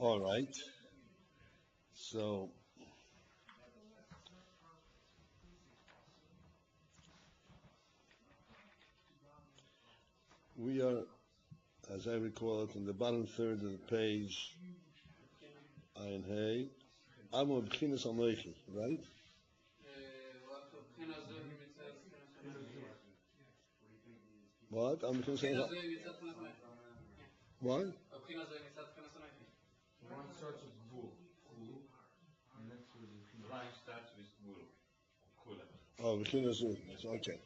All right. So we are, as I recall it, in the bottom third of the page. Ein Hey. Amo B'chinas Anoichi, right? What? Amo B'chinas Anoichi. What? One starts with Gvul, and next with the line starts with Gvul. Oh, B'chinas Anoichi. Okay.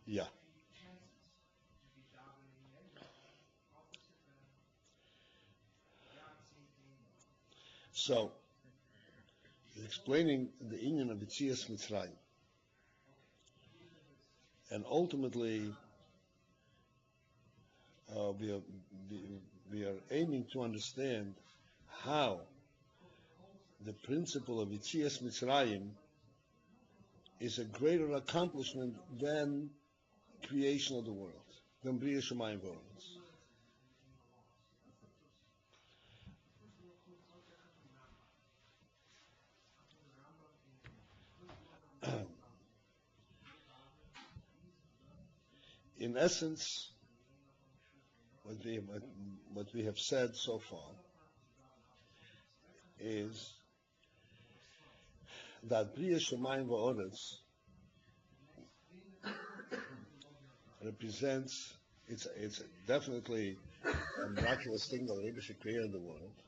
Yeah. So, explaining the union of Yetzias Mitzrayim. And ultimately, we are aiming to understand how the principle of Yetzias Mitzrayim is a greater accomplishment than creation of the world, than Bria Shemayim V'Oretz. In essence, what we have said so far is that Bria Shemayim V'Oretz represents, it's definitely a miraculous thing that Rebbe created in the world,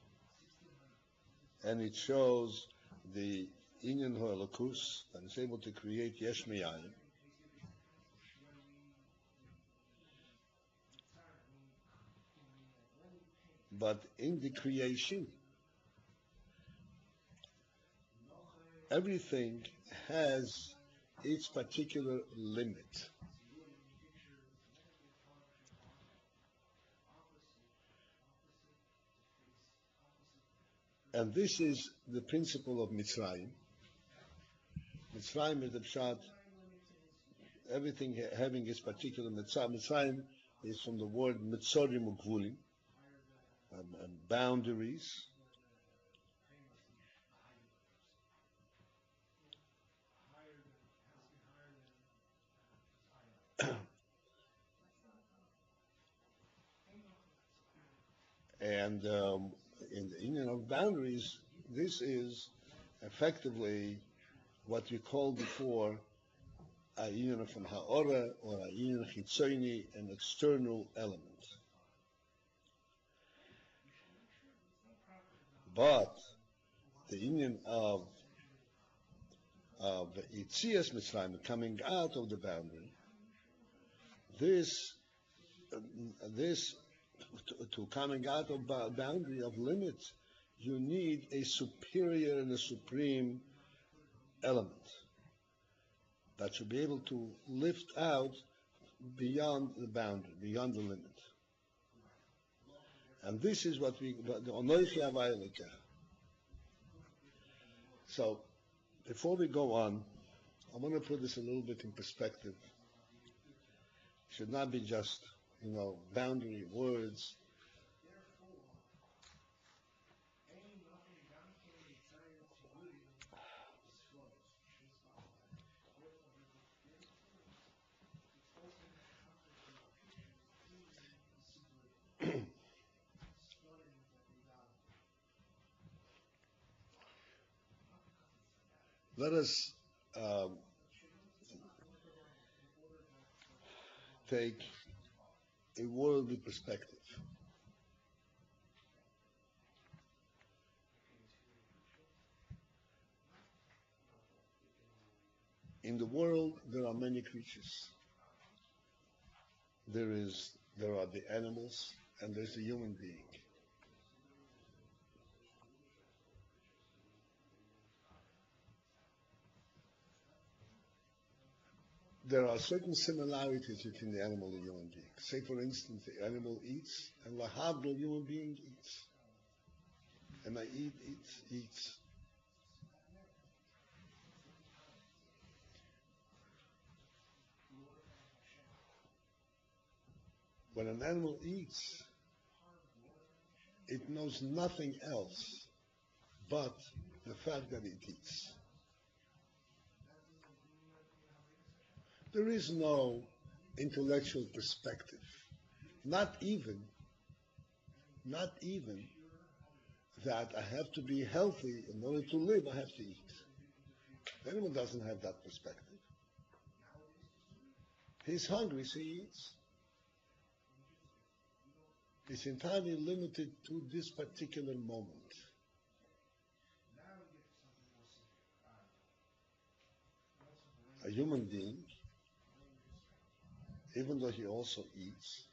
and it shows the Inyan Ha'Elokus that is able to create Yesh Me'ayim. But in the creation, everything has its particular limit. And this is the principle of Mitzrayim. Mitzrayim is the pshat, everything having its particular mitzvah. Mitzrayim is from the word mitzorim ugvulim, boundaries. And in the union of boundaries, this is effectively what we called before a union from ha'ora or a union chitzoni, an external element. But the union of Yetzias Mitzrayim, coming out of the boundary, this to coming out of boundary of limits, you need a superior and a supreme element that should be able to lift out beyond the boundary, beyond the limit. And this is what the Onoichi Havayelika. So, before we go on, I want to put this a little bit in perspective. It should not be just, boundary words. Let us take a worldly perspective. In the world, there are many creatures. There are the animals, and there's the human being. There are certain similarities between the animal and human being. Say, for instance, the animal eats, and the human being eats. And I eats. When an animal eats, it knows nothing else but the fact that it eats. There is no intellectual perspective. Not even that I have to be healthy in order to live, I have to eat. The animal doesn't have that perspective. He's hungry, so he eats. It's entirely limited to this particular moment. A human being, even though he also eats,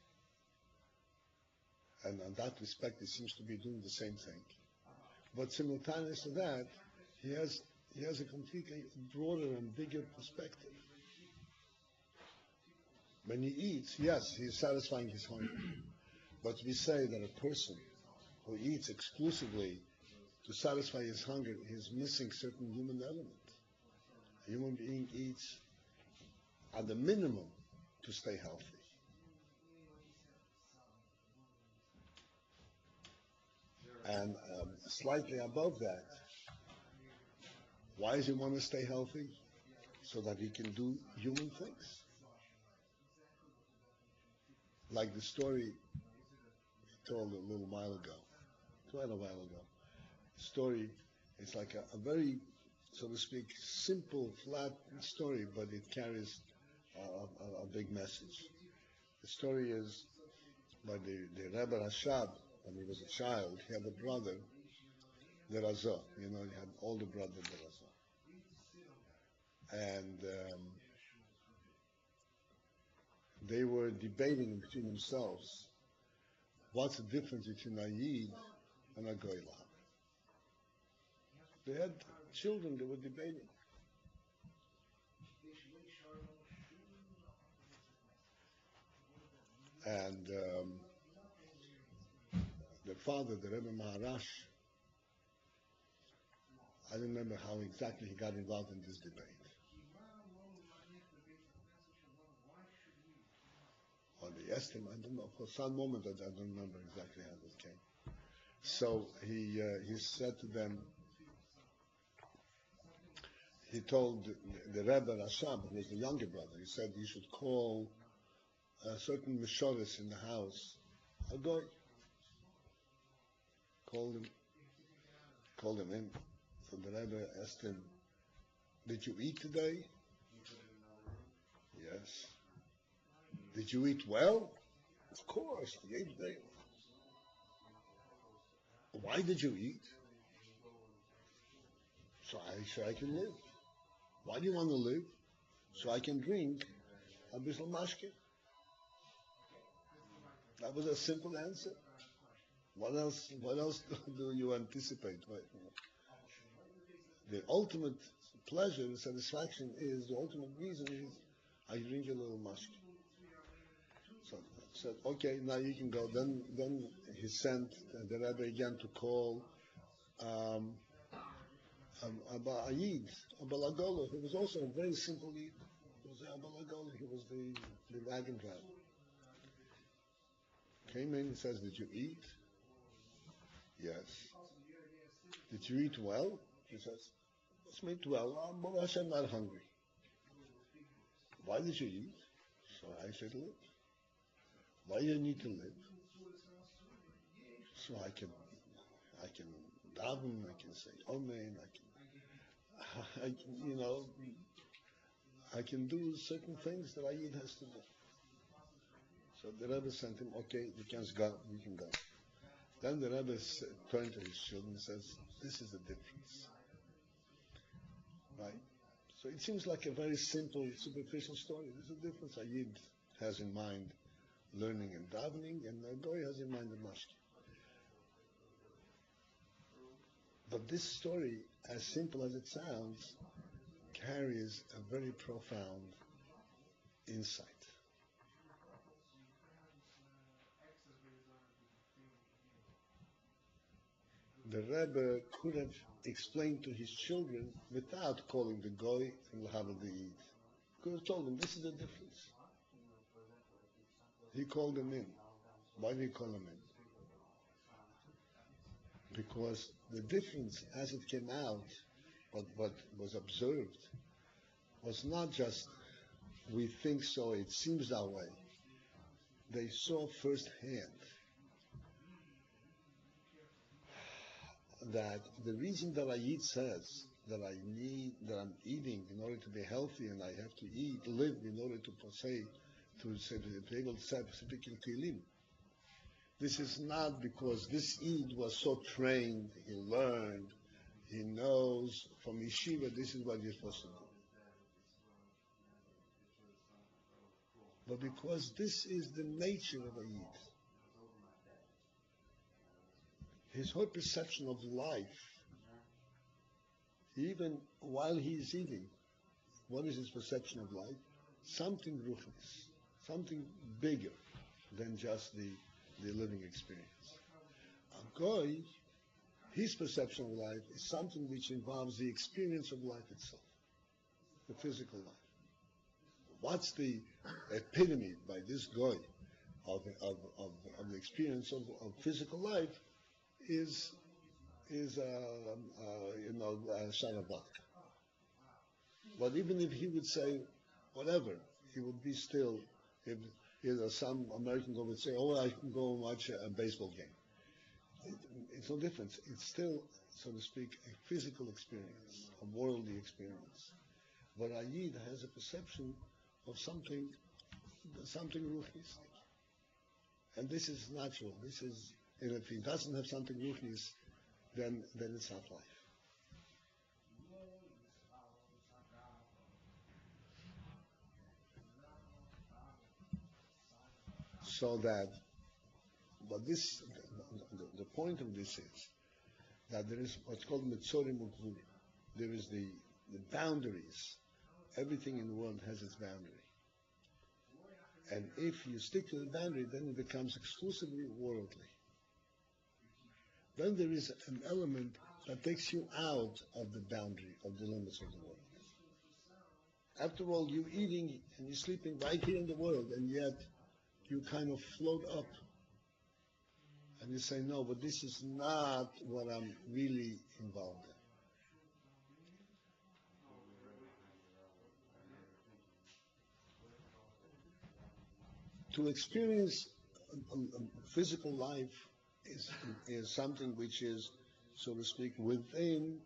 and in that respect he seems to be doing the same thing, but simultaneous to that, he has a completely broader and bigger perspective. When he eats, yes, he is satisfying his hunger. But we say that a person who eats exclusively to satisfy his hunger is missing certain human element. A human being eats at the minimum to stay healthy. And slightly above that, why does he want to stay healthy? So that he can do human things. Like the story he told a little while ago, quite a while ago. The story is like a very, so to speak, simple, flat story, but it carries a big message. The story is by the Rebbe Rashab. When he was a child, he had a brother, the Razah. He had an older brother, the Razah. And they were debating between themselves, what's the difference between a Yid and a Goyla? They had children, they were debating. And the father, the Rebbe Maharash, I don't remember how exactly he got involved in this debate. Or they asked him, I don't know, for some moment I don't remember exactly how this came. So he said to them, he told the Rebbe Rashab, who was the younger brother, he said you should call a certain Mishoris in the house, a goy. Called him in. So the Rebbe asked him, did you eat today? Yes. Did you eat well? Of course, I ate today. Why did you eat? So I can live. Why do you want to live? So I can drink a bissel mashke. That was a simple answer. What else do you anticipate? The ultimate pleasure and satisfaction is, the ultimate reason is, I drink a little mashke. So I said, okay, now you can go. Then he sent the Rebbe again to call Abba Ayid, Abba Lagola, who was also a very simple Yid. He was Abba Lagola, he was the wagon driver. Came in and says, did you eat? Yes. Did you eat well? He says, I eat well, but I'm not hungry. Why did you eat? So I said, live. Why do you need to live? So I can daven, I can say Amen, I can do certain things that a Yid has to do. So the Rebbe sent him, okay, you can go. Then the Rebbe turned to his children and says, this is the difference. Right? So it seems like a very simple, superficial story. There's a difference. A Yid has in mind learning and davening, and a Goy has in mind the mashke. But this story, as simple as it sounds, carries a very profound insight. The Rebbe could have explained to his children without calling the Goy and Lahavah the Yid. Could have told them, this is the difference. He called them in. Why did he call them in? Because the difference as it came out, what was observed, was not just we think so, it seems that way. They saw firsthand that the reason that Ayid says that I'm eating in order to be healthy, and I have to live in order to be able to say specific Tehillim. This is not because this Eid was so trained, he learned, he knows from yeshiva this is what you're supposed to do. But because this is the nature of Eid. His whole perception of life, even while he is eating, what is his perception of life? Something ruchnis, something bigger than just the living experience. A goy, his perception of life is something which involves the experience of life itself, the physical life. What's the epitome by this goy of the experience of physical life is Sharabak. But even if he would say whatever, he would be still. If some American guy would say, "Oh, I can go and watch a baseball game," it's no difference. It's still, so to speak, a physical experience, a worldly experience. But Ayid has a perception of something ruchnis, and this is natural. And if he doesn't have something ruchnis, then it's not life. So that, but this, the point of this is that there is what's called mitzorim ugvul. There is the boundaries. Everything in the world has its boundary. And if you stick to the boundary, then it becomes exclusively worldly. Then there is an element that takes you out of the boundary, of the limits of the world. After all, you're eating and you're sleeping right here in the world, and yet you kind of float up. And you say, no, but this is not what I'm really involved in. To experience physical life is something which is, so to speak, within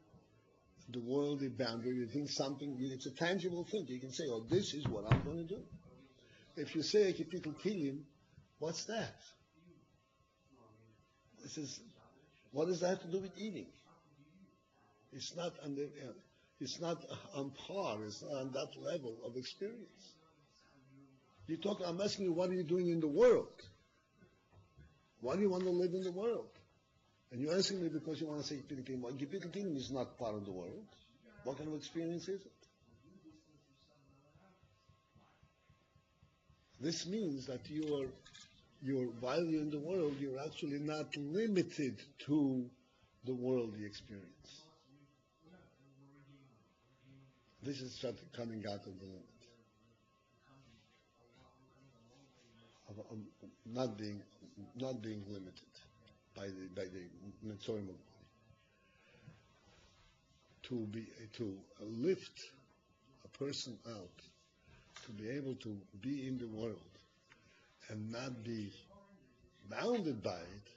the worldly boundary. You think something, it's a tangible thing. You can say, oh, this is what I'm going to do. If you say Kipitul Kilim, what's that? What does that have to do with eating? It's not on par. It's not on that level of experience. I'm asking you, what are you doing in the world? Why do you want to live in the world? And you're asking me because you want to say Kipitul Kilim. Well, Kipitul Kilim is not part of the world. What kind of experience is it? This means that while you're in the world, you're actually not limited to the worldly experience. This is coming out of the limit. Of not being limited by the Mitzorim of to lift a person out, to be able to be in the world and not be bounded by it.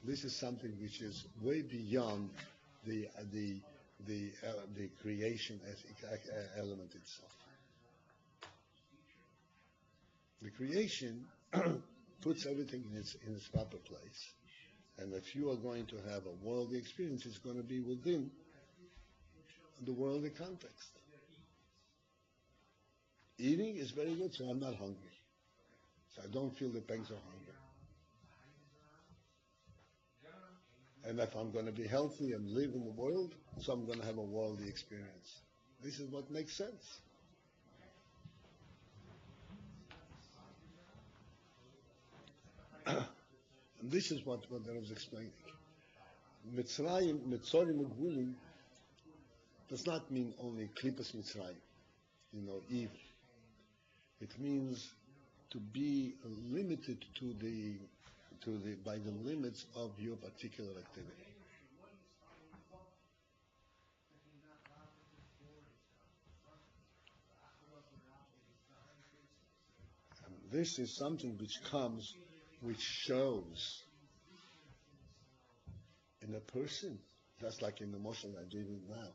This is something which is way beyond the creation element itself. The creation puts everything in its proper place, and if you are going to have a worldly experience, it's going to be within the worldly context. Eating is very good, so I'm not hungry. So I don't feel the pangs of hunger. And if I'm going to be healthy and live in the world, so I'm going to have a worldly experience. This is what makes sense. And this is what I was explaining. Mitzorim Ugvulim does not mean only Klipas Mitzrayim, evil. It means to be limited by the limits of your particular activity. And this is something which shows in a person, just like in the motion I gave you now.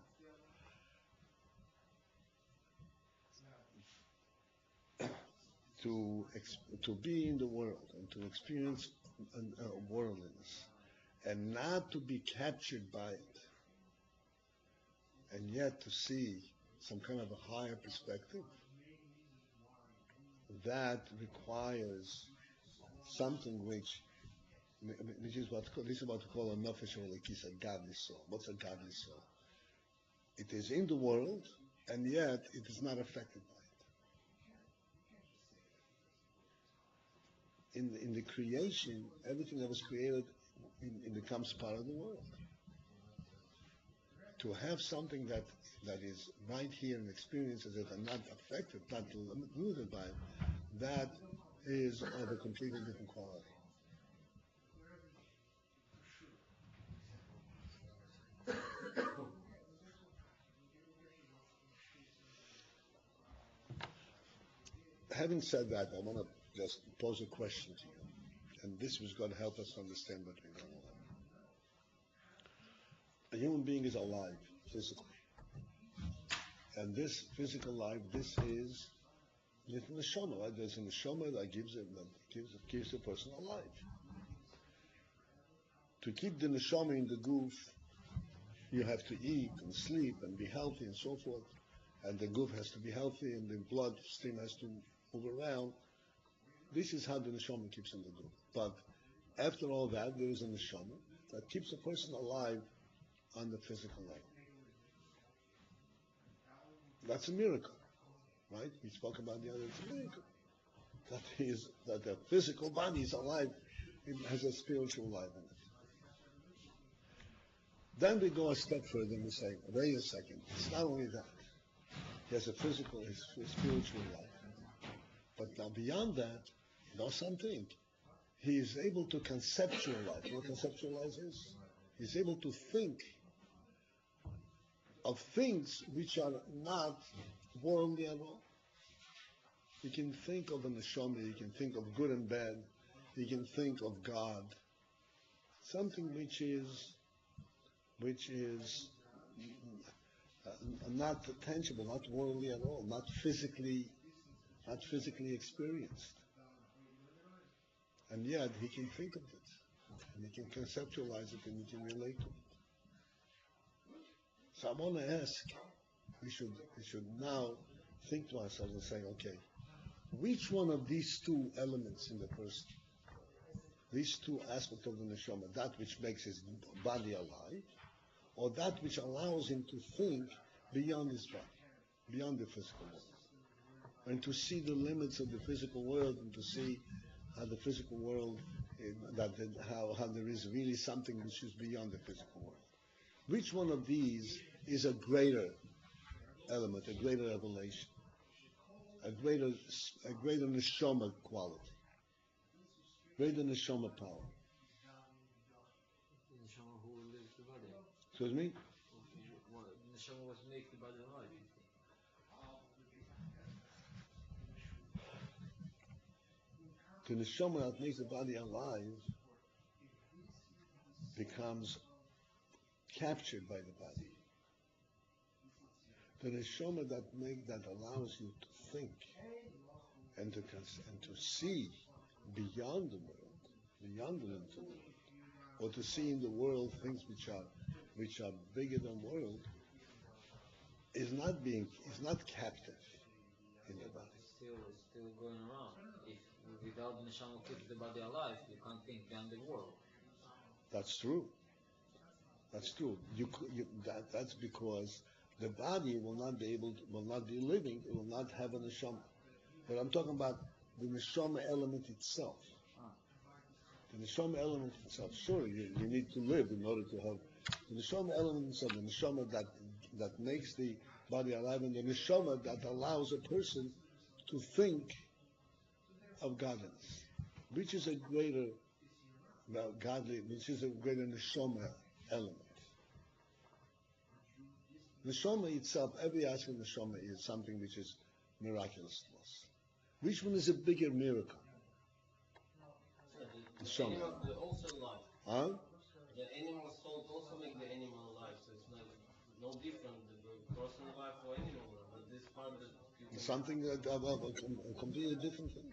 To be in the world and to experience worldliness and not to be captured by it, and yet to see some kind of a higher perspective, that requires something which is what we call a nefesh elikis, a godly soul. What's a godly soul? It is in the world, and yet it is not affected by it. In the creation, everything that was created becomes part of the world. To have something that is right here and experiences it and not affected, not limited by it, that is of a completely different quality. Having said that, I want to just pose a question to you, and this was going to help us understand what we're going on. A human being is alive physically, and this physical life, this is the neshama, right? There's a neshama that gives a person alive. To keep the neshama in the goof, you have to eat and sleep and be healthy and so forth, and the goof has to be healthy and the blood stream has to move around. This is how the neshama keeps in the goof. But after all that, there is a neshama that keeps a person alive on the physical level. That's a miracle, right? We spoke about the other. It's a miracle that the physical body is alive. It has a spiritual life in it. Then we go a step further and we say, wait a second. It's not only that. He has a physical, his spiritual life. But now beyond that, there's something. He is able to conceptualize. What conceptualize is? He's able to think of things which are not worldly at all. He can think of a neshama, he can think of good and bad, he can think of God. Something which is not tangible, not worldly at all, not physically experienced. And yet he can think of it, and he can conceptualize it, and he can relate to it. So I want to ask, we should now think to ourselves and say, okay, which one of these two elements in the person, these two aspects of the neshama, that which makes his body alive, or that which allows him to think beyond his body, beyond the physical world, and to see the limits of the physical world, and to see how the physical world, how there is really something which is beyond the physical world. Which one of these is a greater element, a greater revelation, a greater neshama quality, greater neshama power? The neshama who lives the body. Excuse me? The neshama was make the body alive. The neshama that makes the body alive becomes captured by the body. The neshama that allows you to think and to see beyond the world, beyond the limits of the world, or to see in the world things which are bigger than world, is not captive in the body. It's still going around. If without the neshama keeps the body alive, you can't think beyond the world. That's true. That's true. That's because the body will not be living. It will not have a neshama. But I'm talking about the neshama element itself. The neshama element itself. Sure, you need to live in order to have the neshama element itself. The neshama that makes the body alive, and the neshama that allows a person to think of godliness, which is a greater godly, which is a greater neshama element. Neshama itself, every aspect of neshama is something which is miraculous to us. Which one is a bigger miracle? The animals are also alive. Huh? The animal salt also make the animal alive, so it's not no different the person alive or animal alive. But this part that you can Something that a completely different thing.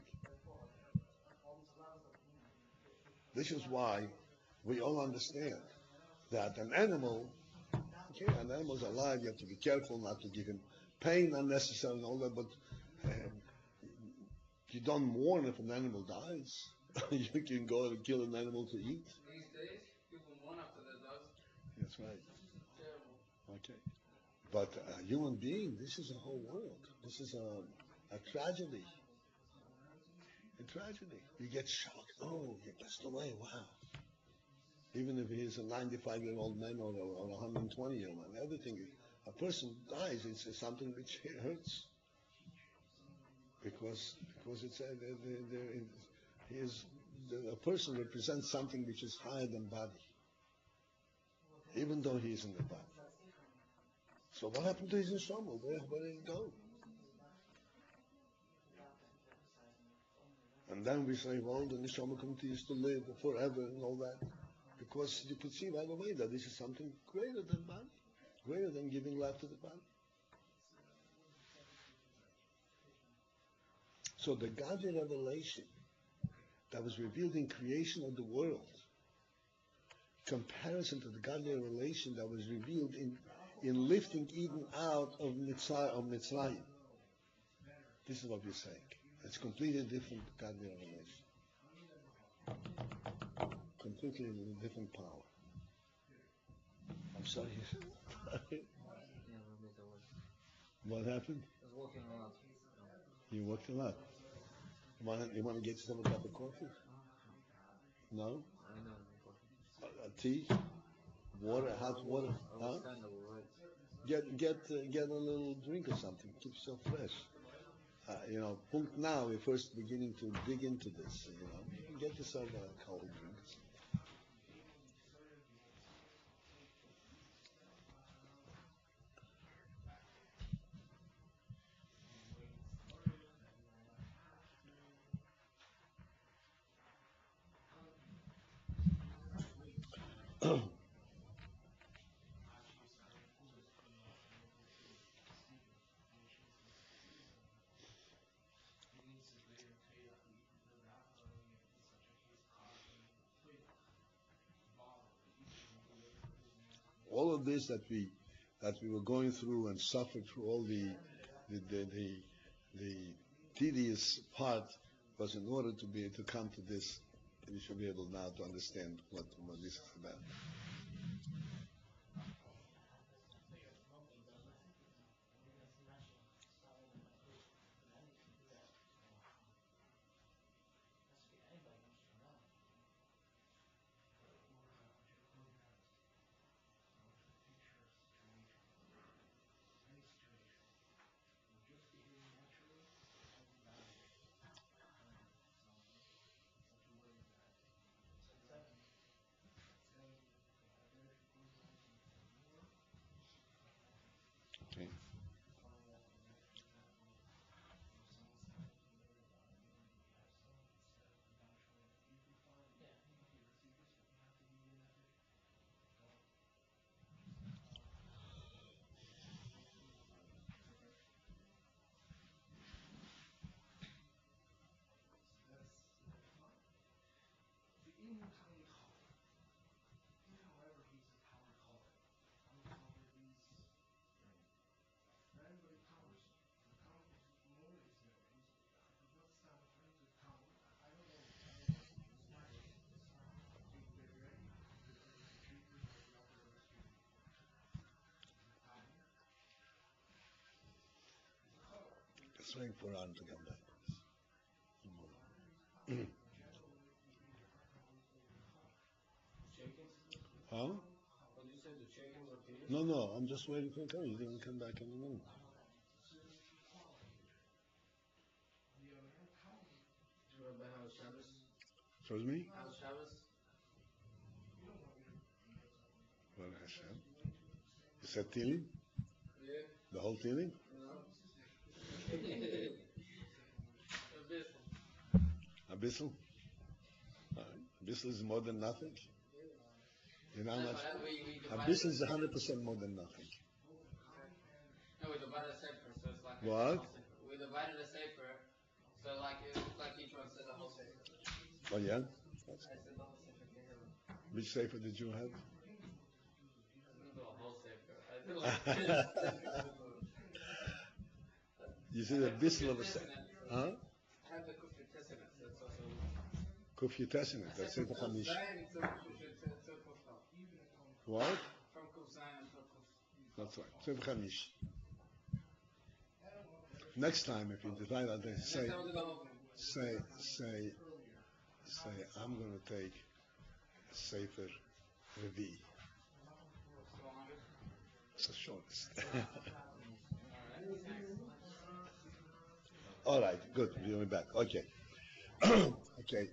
This is why we all understand that an animal, okay, an animal's alive. You have to be careful not to give him pain unnecessarily and all that. But you don't mourn if an animal dies. You can go and kill an animal to eat. These days, people mourn after their dogs. That's right. Terrible. Okay. But a human being, this is a whole world. This is a tragedy. A tragedy. You get shocked. Oh, he passed away. Wow. Even if he is a 95-year-old man or a 120-year-old man, everything. A person dies. It's something which hurts because it's a person represents something which is higher than body, even though he is in the body. So what happened to his neshama? Where did it go? And then we say, well, the neshama continues to live forever and all that, because you could see right away that this is something greater than body, greater than giving life to the body. So the godly revelation that was revealed in creation of the world, comparison to the godly revelation that was revealed in lifting Eden out of Mitzrayim. This is what we're saying. It's completely different godly revelation. Completely different power. I'm sorry. What happened? I was walking a lot. You worked a lot. You want to get yourself a cup of coffee? No? I know. Tea? Water? Hot water? I was Huh? kind of worried. Get a little drink or something. Keep yourself fresh. Punkt now, we're first beginning to dig into this. You can get yourself a cold drink. All of this that we were going through and suffered through, all the tedious part, was in order to come to this. We should be able now to understand what this is about. Okay. Just waiting for Ron to come back. Huh? What did you say? The chickens are peers? No. I'm just waiting for him to come. He didn't come back in the minute. Excuse me? How's Shabbos? Baruch Hashem. You said Tilim? Yeah. The whole Tilim? No. Abyssal? Abyssal is more than nothing. You know how much? Abyssal is 100% more than nothing. No, we divided a sefer, so it's like What? a whole sefer. We divided a sefer, so it's like each one said the whole sefer. Oh yeah? I said the whole sefer together. Which sefer did you have? I didn't do a whole sefer. I did like You said Abyssal of a sefer. Huh? I have the Kufri Testament, so it's also... Kufri Testament, that's Sefer Hamish. What? From Kuf Zayin until Kuf. That's right. Sefer Hamish. Next time, if you divide out there, say, I'm going to take Sefer Revi. It's the shortest. All right, good. We're back. Okay. Okay.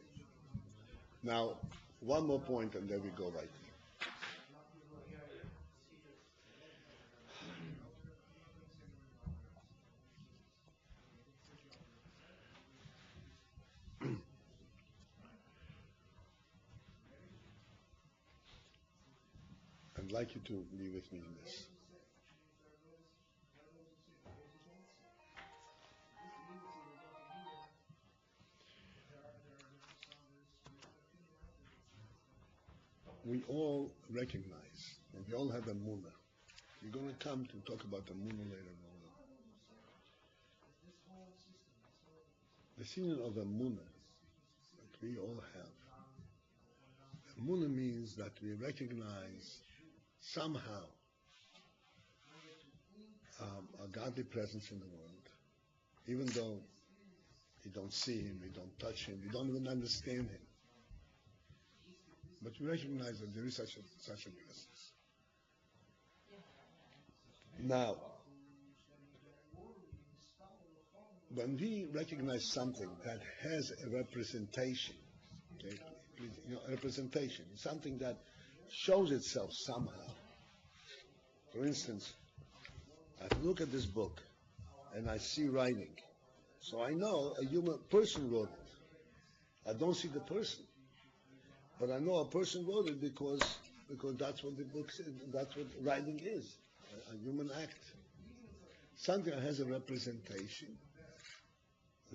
Now, one more point, and then we go right. I'd like you to be with me in this. We all recognize, and we all have a Muna. We're going to come to talk about the Muna later on. The feeling of a Muna that we all have. Muna means that we recognize somehow a godly presence in the world, even though we don't see him, we don't touch him, we don't even understand him. But we recognize that there is such a presence. Now, when we recognize something that has a representation, okay, a representation, something that shows itself somehow. For instance, I look at this book and I see writing, so I know a human person wrote it. I don't see the person, but I know a person wrote it because that's what the book says. That's what writing is, a human act. Something that has a representation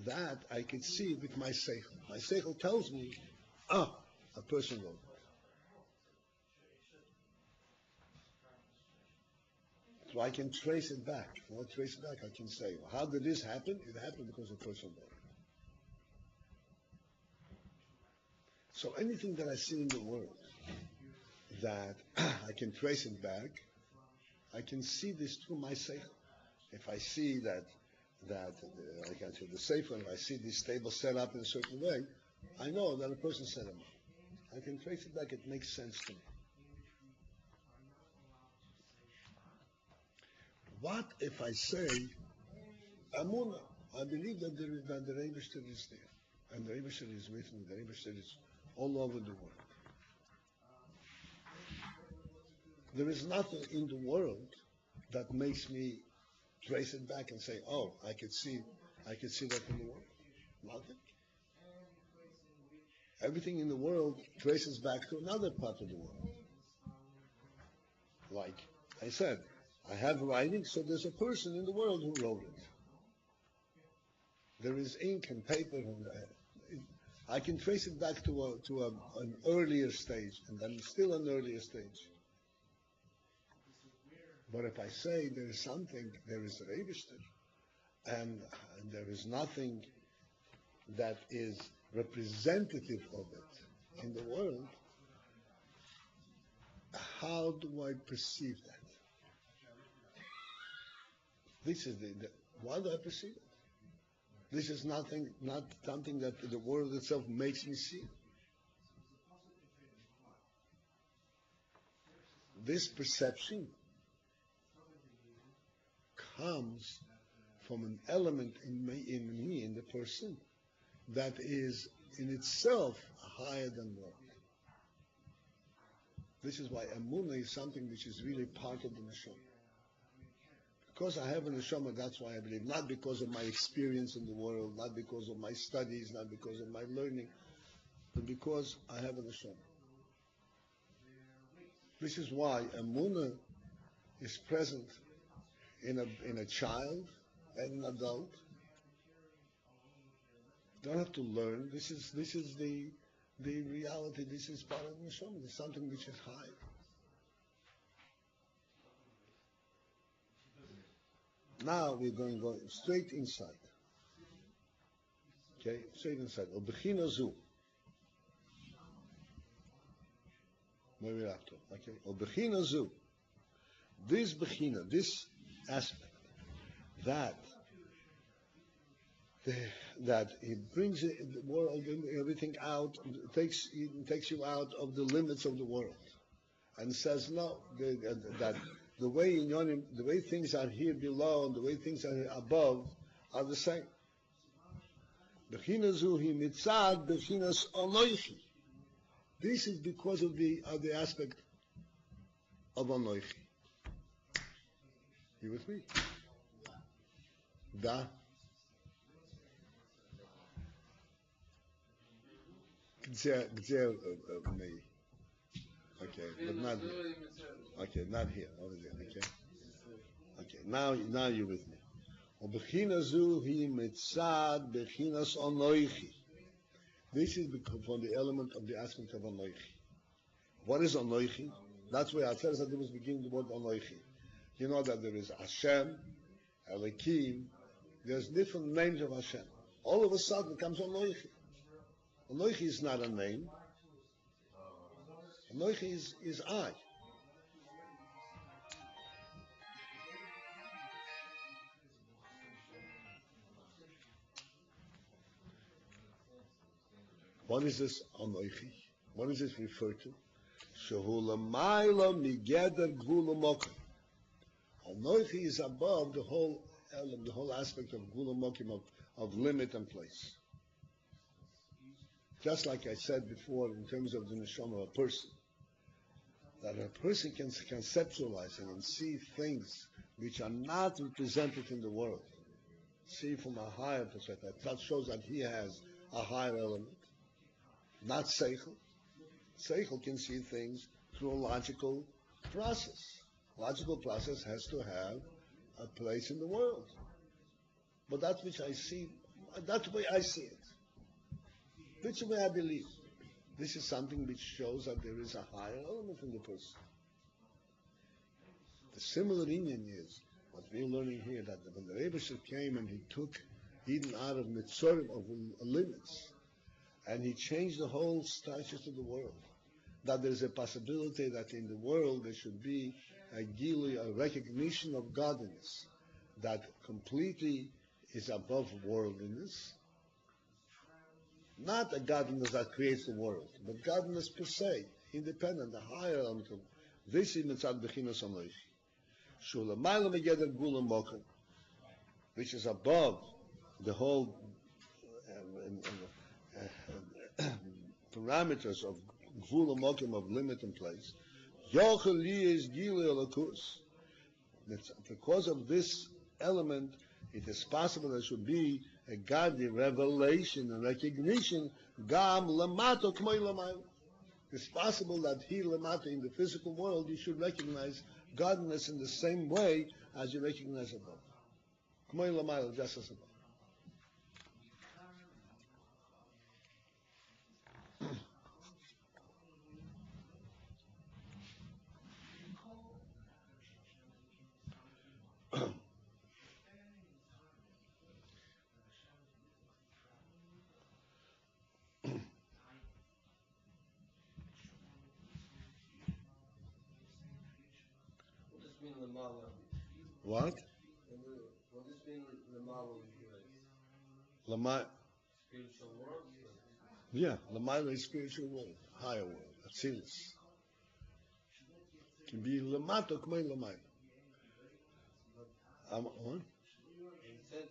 that I can see with my seichel. My seichel tells me, a person wrote it. So I can trace it back. When I trace it back, I can say, well, how did this happen? It happened because a person wrote it. So anything that I see in the world that I can trace it back, I can see this through my seichel. If I see that like I said, the sefer, if I see this table set up in a certain way, I know that a person set them up. I can trace it back. It makes sense to me. What if I say, Amunah, I believe that the Rebbeinu is there, and the Rebbeinu is with me. The Rebbeinu is all over the world. There is nothing in the world that makes me trace it back and say, I could see that in the world. Nothing. Everything in the world traces back to another part of the world. Like I said, I have writing, so there's a person in the world who wrote it. There is ink and paper, and I can trace it back to an earlier stage, and then still an earlier stage. But if I say there is something, there is a Rebbeinu, and there is nothing that is representative of it in the world, how do I perceive that? This is why do I perceive it? This is not something that the world itself makes me see. This perception comes from an element in me, in the person, that is in itself higher than world. This is why Emunah is something which is really part of the neshama. Because I have a neshama, that's why I believe. Not because of my experience in the world, not because of my studies, not because of my learning, but because I have a neshama. This is why Emunah is present in a child and an adult. You don't have to learn. This is the reality. This is part of the neshama. It's something which is high. Now we're going to go straight inside. Okay, straight inside. Bechina zu. Maybe after. Okay. Bechina zu. This bechina, this aspect, that he brings the world, everything out, takes you out of the limits of the world, and says no, that the way in Yomim, the way things are here below and the way things are above are the same. Bechina zu hi mitzad bechinas onoichi. This is because of the aspect of onoichi. You with me? Da. Okay, but not here. Okay, not here. Over there. Okay. Okay. Now you're with me. Bechina zu hi mitzad bechinas onoichi. This is from the element of the aspect of onoichi. What is onoichi? That's where I first at the beginning the word onoichi. You know that there is Hashem, Elohim. There's different names of Hashem. All of a sudden it comes onoichi. Onoichi is not a name. Onoichi is I. What is this Onoichi? What is this referred to? Shehu l'mayla migeder gvul u'mokim. Onoichi is above the whole aspect of gvul u'mokim, of limit and place. Just like I said before, in terms of the neshama of a person, that a person can conceptualize and see things which are not represented in the world. See from a higher perspective. That shows that he has a higher element. Not Seichel. Seichel can see things through a logical process. Logical process has to have a place in the world. But that's which I see, that's the way I see it. That's the way I believe. This is something which shows that there is a higher element in the person. The similar Indian is what we're learning here, that when the Rebbe came and he took Eden out of Mitzorim, of limits, and he changed the whole status of the world, that there's a possibility that in the world there should be a gili, a recognition of godliness that completely is above worldliness. Not a godliness that creates the world, but godliness per se, independent, the higher element of this is mitzad bechinas onoichi. Shula ma'ala megeder gulam mokem, which is above the whole parameters of gvul mokem, of limit and place. Yochel li is gili alakus. Because of this element, it is possible there should be a godly revelation and recognition. Gam lamato k'may lamayla. It's possible that he lamato, in the physical world, you should recognize godliness in the same way as you recognize above. K'may lamayla, just as above. What? What does mean Lamala is Lamai. spiritual world? Yeah, Lamai is spiritual world, higher world, Atzilus. Can be Lamato K'may Lamai. What? It said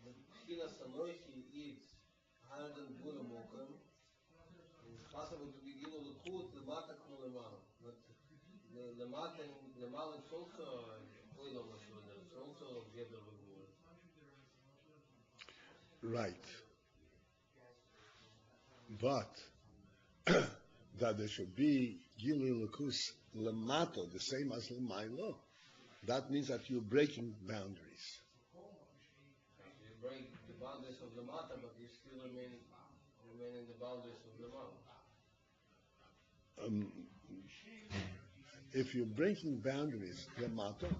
Bechina Anochi eats higher than Gula Mokum, it's possible to be Gila Lakut, Lamata Kulamala. But the Lamata and Lamala is also Oilam Mashuda, it's also Geder Lagul. Right. But that there should be Gilui Lakus Lamato, the same as Lamailo. That means that you're breaking boundaries. You break the boundaries of Lamata, but you still remain in the boundaries of Lamala. If you're breaking boundaries, Lamato,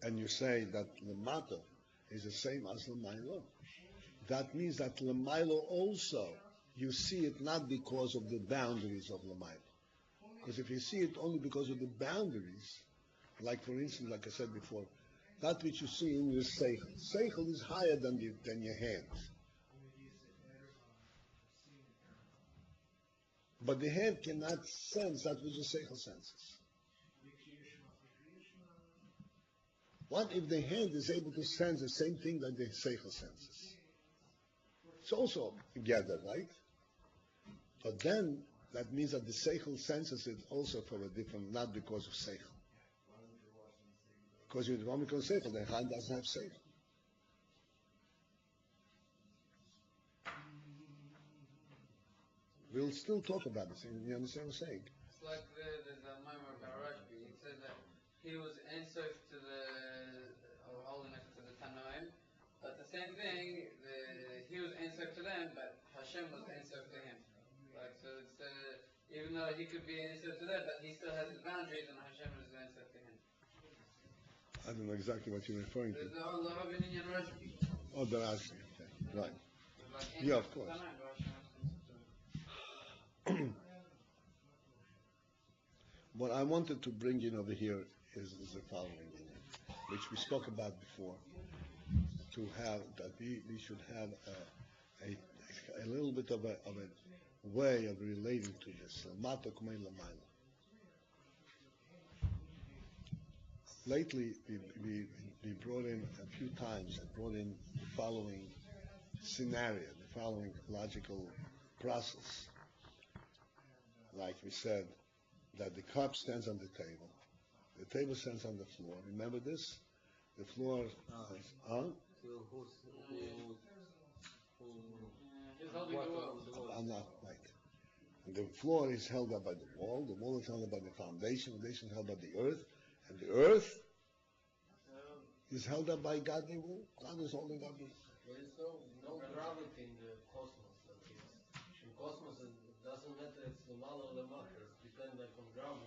and you say that Lamato is the same as Lamailo, that means that Lamailo also, you see it not because of the boundaries of Lamailo. Because if you see it only because of the boundaries, like for instance, like I said before, that which you see in your seichel. Seichel is higher than your hand. But the hand cannot sense that which the seichel senses. What if the hand is able to sense the same thing that the seichel senses? It's also gathered, right? But then that means that the seichel senses it also from a different, not because of seichel. Because you don't because of seichel, the hand doesn't have seichel. We'll still talk about this. You understand what I'm saying? It's like there's a Maimar Barashbi. It says that he was answered to holding it to the Tanoim, but the same thing, he was answered to them, but Hashem was answered to him. Like, so it's, even though he could be answered to them, but he still has his boundaries, and Hashem is answered to him. I don't know exactly what you're referring to. There's the whole Rabbeinu Rashbi. Oh, the Rashbi, okay, right. Like Yeah, of course. What I wanted to bring in over here is the following, which we spoke about before, to have that we should have a little bit of a way of relating to this. Lately, we brought in a few times, the following scenario, the following logical process. Like we said, that the cup stands on the table stands on the floor. Remember this? The floor is, I'm not right. The floor is held up by the wall is held up by the foundation is held by the earth, and the earth is held up by godly will. God is holding up the. There is no gravity in the cosmos. Like in cosmos, it doesn't matter it's the mal or the matter. It depends like on gravity.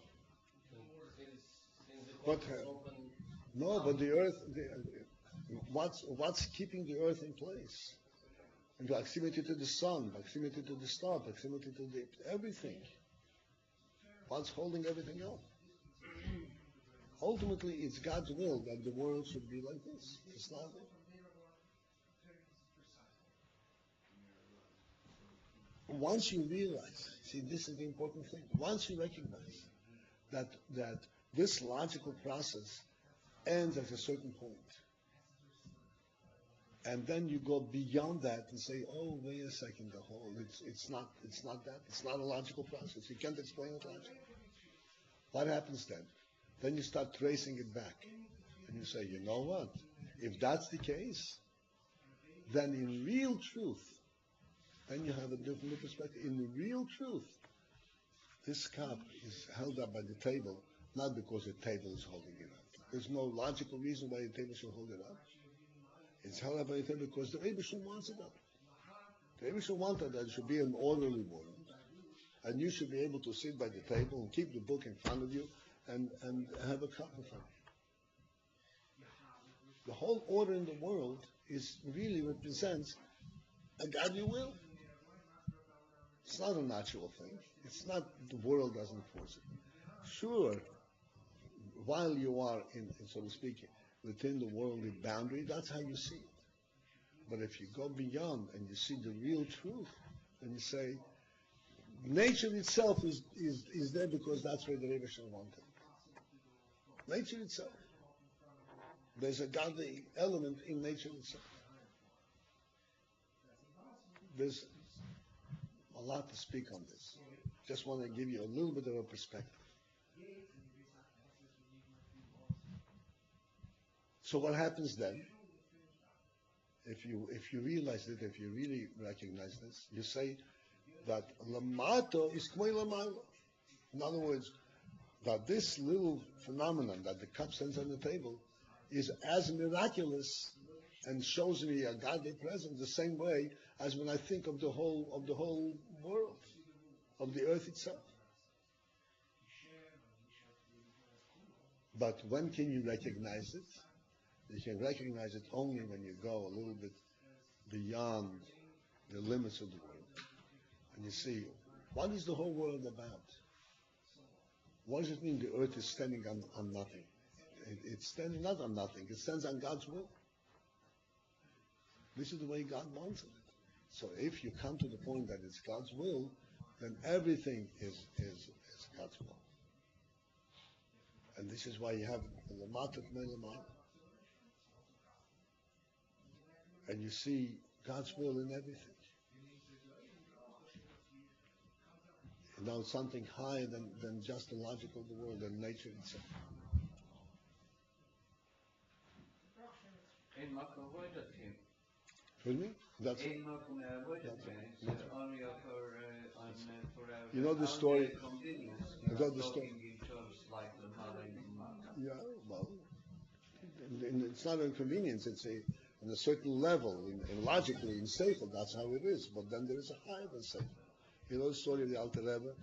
Since the cosmos is open. No, but the earth. What's keeping the earth in place? In proximity to the sun, proximity to the star, proximity to everything. What's holding everything up? Ultimately, it's God's will that the world should be like this. It's not. Once you realize, see, this is the important thing. Once you recognize that this logical process ends at a certain point, and then you go beyond that and say, "Oh, wait a second, the whole it's not that. It's not a logical process. You can't explain it logically." What happens then? Then you start tracing it back, and you say, "You know what? If that's the case, then in real truth, then you have a different perspective. In real truth, this cup is held up by the table, not because the table is holding it up. There's no logical reason why the table should hold it up. It's held up by the table because the Rebbe wants it up. The Rebbe wanted that it should be an orderly world, and you should be able to sit by the table and keep the book in front of you and have a cup in front of you. The whole order in the world really represents a godly will. It's not a natural thing. It's not the world doesn't force it. Sure, while you are in so to speak, within the worldly boundary, that's how you see it. But if you go beyond and you see the real truth, then you say, nature itself is there because that's where the Rebbe wanted. Nature itself. There's a godly element in nature itself. There's a lot to speak on this. Just want to give you a little bit of a perspective. So what happens then? If you realize it, if you really recognize this, you say that lamato is k'may lamaylo. In other words, that this little phenomenon that the cup stands on the table is as miraculous and shows me a godly presence the same way as when I think of the whole world, of the earth itself. But when can you recognize it? You can recognize it only when you go a little bit beyond the limits of the world. And you see, what is the whole world about? What does it mean the earth is standing on nothing? It's standing not on nothing. It stands on God's will. This is the way God wants it. So if you come to the point that it's God's will, then everything is God's will. And this is why you have the Lamatat Melamah. And you see God's will in everything. You know, something higher than just the logic of the world and nature itself. Excuse me? That's it. You know the story? You got the story? Yeah, well, it's not an inconvenience. It's on a certain level, in logically, in Seichel, that's how it is. But then there is a higher than Seichel. You know the story of the Alter Rebbe?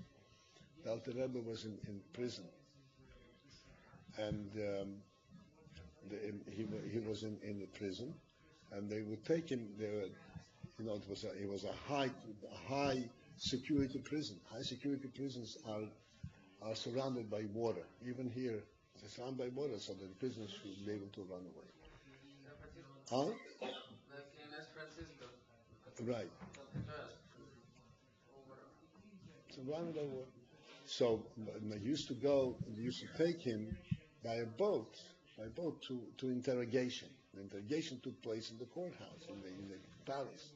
The Alter Rebbe was in prison. And he was in the prison. And they would take him, it was a high security prison. High security prisons are surrounded by water. Even here, they're surrounded by water so that the prisoners should be able to run away. Huh? Like in Francisco. Right. Surrounded by water. So they used to take him by a boat to interrogation. The interrogation took place in the courthouse, in the palace.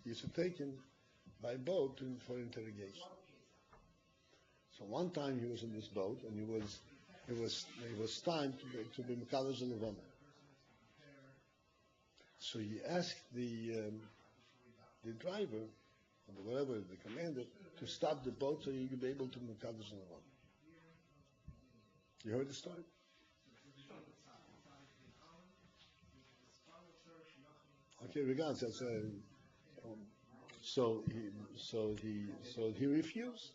He used to take him by boat for interrogation. So one time he was in this boat, and it was time to be Mekadosh Levana. So he asked the driver, or whatever, the commander, to stop the boat so he could be able to Mekadosh Levana. You heard the story? Okay, regards. That's so he refused.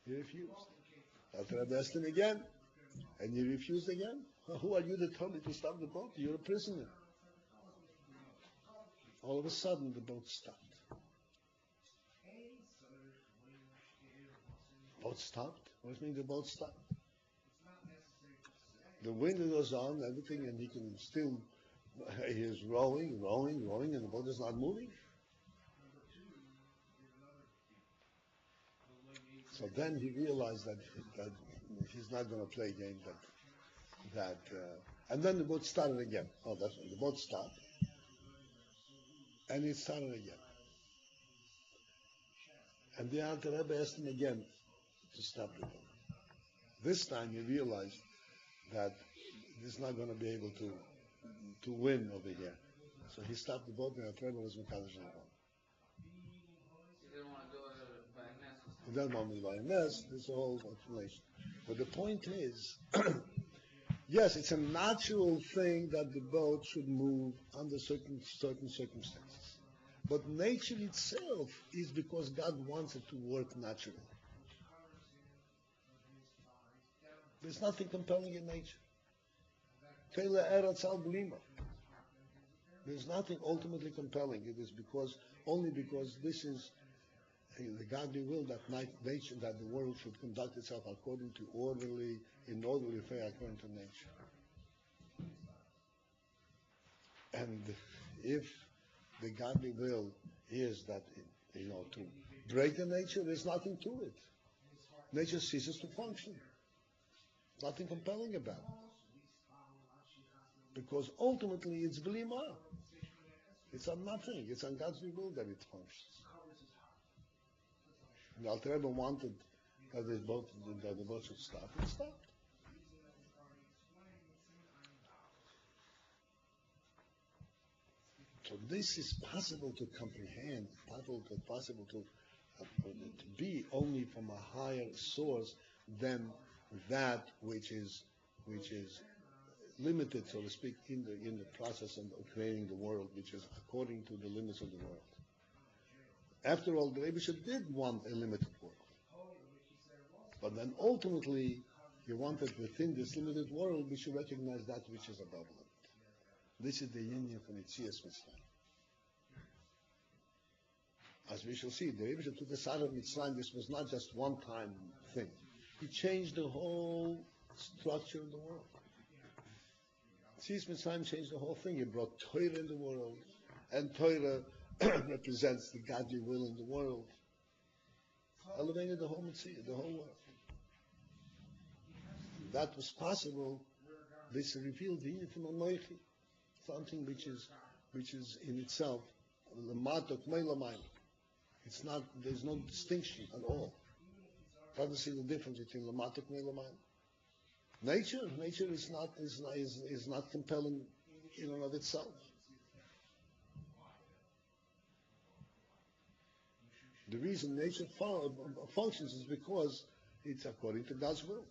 He refused. After I asked him again, and he refused again. Who are you to tell me to stop the boat? You're a prisoner. All of a sudden, the boat stopped. Boat stopped? What does it mean the boat stopped? The wind goes on, everything, and he can still. He is rowing, and the boat is not moving. So then he realized that he's not going to play a game. And then the boat started again. Oh, that's when the boat stopped, and it started again. And the Alter Rebbe asked him again to stop the boat. This time he realized that he's not going to be able to win over here. So he stopped the boat, and the Alter Rebbe was Mekadosh Levana. He didn't want to do it by a nest. He doesn't want to do it by a nest. There's a whole explanation. But the point is, yes, it's a natural thing that the boat should move under certain circumstances. But nature itself is because God wants it to work naturally. There's nothing compelling in nature. There's nothing ultimately compelling. It is only because this is the godly will that nature, that the world should conduct itself according to in orderly affair according to nature. And if the godly will is that to break the nature, there's nothing to it. Nature ceases to function. Nothing compelling about it. Because ultimately it's Blima. It's on nothing. It's on God's will that it functions. The Alter Rebbe wanted that the boat should stop. It stopped. So this is possible to comprehend, possible to be only from a higher source than that which is limited, so to speak, in the process of creating the world, which is according to the limits of the world. After all, the Rebbe did want a limited world, but then ultimately he wanted within this limited world we should recognize that which is above limit. This is the union from Yitzias Mitzrayim. As we shall see, the Rebbe took us out of Mitzrayim. This was not just one-time thing. He changed the whole structure of the world. Yitzias Mitzrayim changed the whole thing. He brought Torah in the world, and Torah represents the godly will in the world. Elevated the whole Mitzvah, the whole world. That was possible. This revealed the union from Anoichi, something which is in itself l'matok me'lamayim. It's not. There's no distinction at all. Doesn't see the difference between l'matok me'lamayim. Nature is not compelling in and of itself. The reason nature functions is because it's according to God's will.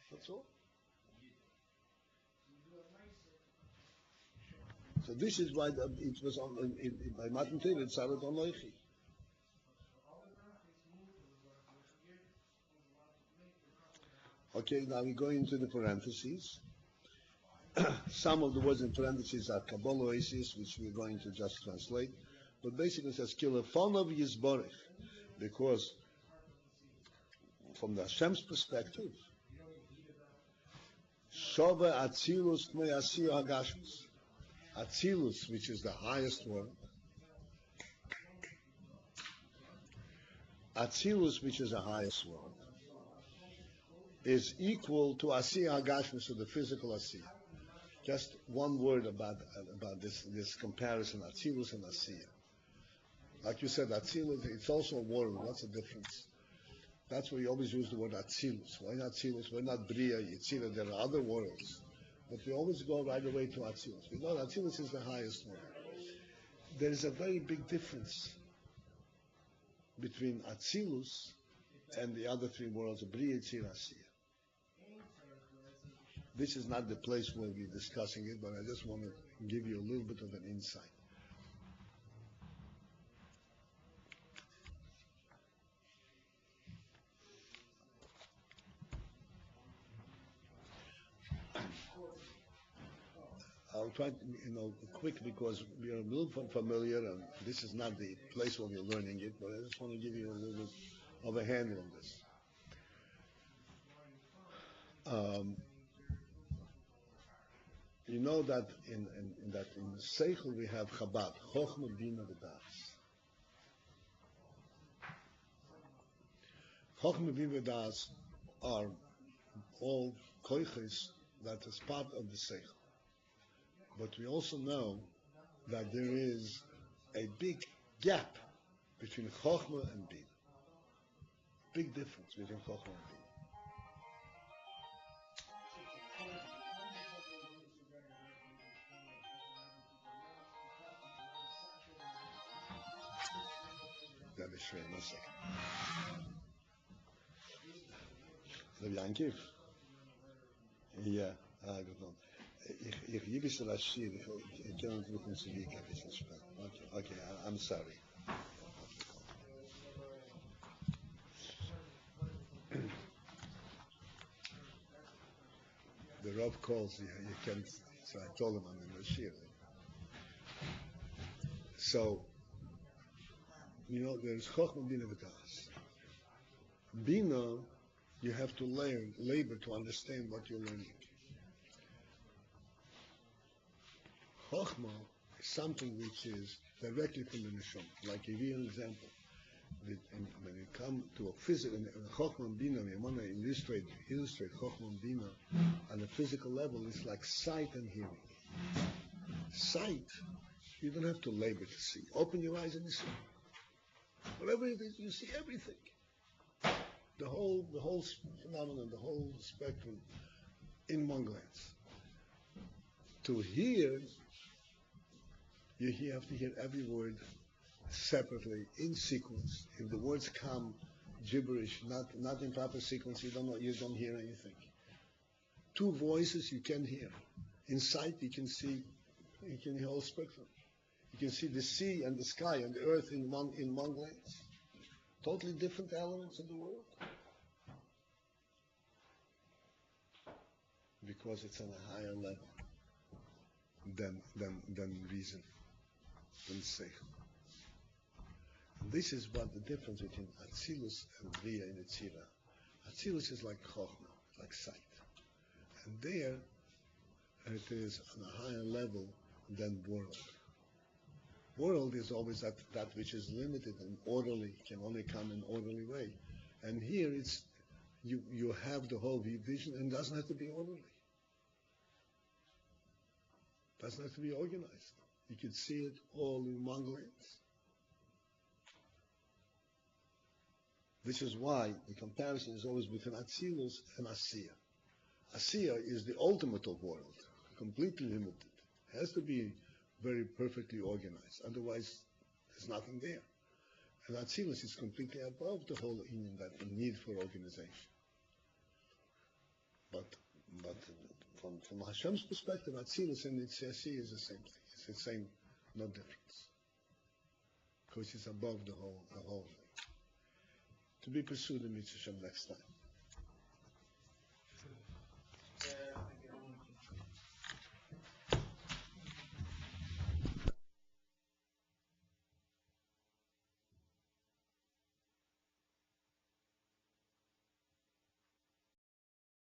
That's all. So this is why it was by Matan Torah it started on Loichi. Okay, now we go into the parentheses. Some of the words in parentheses are Kabbalah oasis, which we're going to just translate. But basically it says Kilefonov Yizborich, because from the Hashem's perspective, Shova Atzilus K'mei Asiyah Hagashmus. Atzilus, which is the highest world, Atzilus, which is the highest world, is equal to Asiyah Hagashmus, to the physical Asiyah. Just one word about this comparison, Atzilus and Asiyah. Like you said, Atzilus, it's also a world. What's the difference? That's why we always use the word Atzilus. Why not Atzilus? Why not Bria, Yitzira? There are other worlds. But we always go right away to Atzilus. We know Atzilus is the highest world. There is a very big difference between Atzilus and the other three worlds, Bria, Yitzira, Asiyah. This is not the place where we're discussing it, but I just want to give you a little bit of an insight. I'll try to, quick, because we are a little familiar, and this is not the place where we're learning it, but I just want to give you a little bit of a handle on this. You know that in Seichel we have Chabad, Chochmah, Bina, V'das. Chochmah, Bina, V'das are all koiches that is part of the Seichel. But we also know that there is a big gap between Chochmah and Bina. Big difference between Chochmah and Bina. That is right, 1 second. Yankiv? Yeah, I don't know. Ich jibis Rashid, ich kann nicht mit uns liegen, ein bisschen spät. Okay, I'm sorry. The Rav calls, you can't, so I told him I'm in Rashid. So, there's Chochmah, Bina, V'das. Bina, you have to labor to understand what you're learning. Chochmah is something which is directly from the Neshama. Like, I give you an example. When you come to a physical, in Chochmah and Bina, you want to illustrate Chochmah and Bina on a physical level, it's like sight and hearing. Sight, you don't have to labor to see. Open your eyes and you see. Whatever it is, you see everything. The whole phenomenon, the whole spectrum in one glance. To hear, you have to hear every word separately, in sequence. If the words come gibberish, not in proper sequence, you don't hear anything. Two voices you can hear. In sight you can see, you can hear the whole spectrum. You can see the sea and the sky and the earth in one glance. Totally different elements of the world. Because it's on a higher level than reason, than seichel. And this is what the difference between Atzilus and Bria in Yetzirah. Atzilus is like Chochmah, like sight. And there, it is on a higher level than world. World is always that which is limited and orderly, can only come in orderly way. And here it's, you have the whole vision and it doesn't have to be orderly. It doesn't have to be organized. You can see it all in one glance. This is why the comparison is always between Atzilus and Asiya. Asiya is the ultimate of world, completely limited. It has to be very perfectly organized, otherwise there's nothing there. And Atzilus is completely above the whole union, that need for organization. But from Hashem's perspective, Atzilus and Asiya is the same thing. It's the same, no difference. Because it's above the whole thing. To be pursued in Mitzvah next time.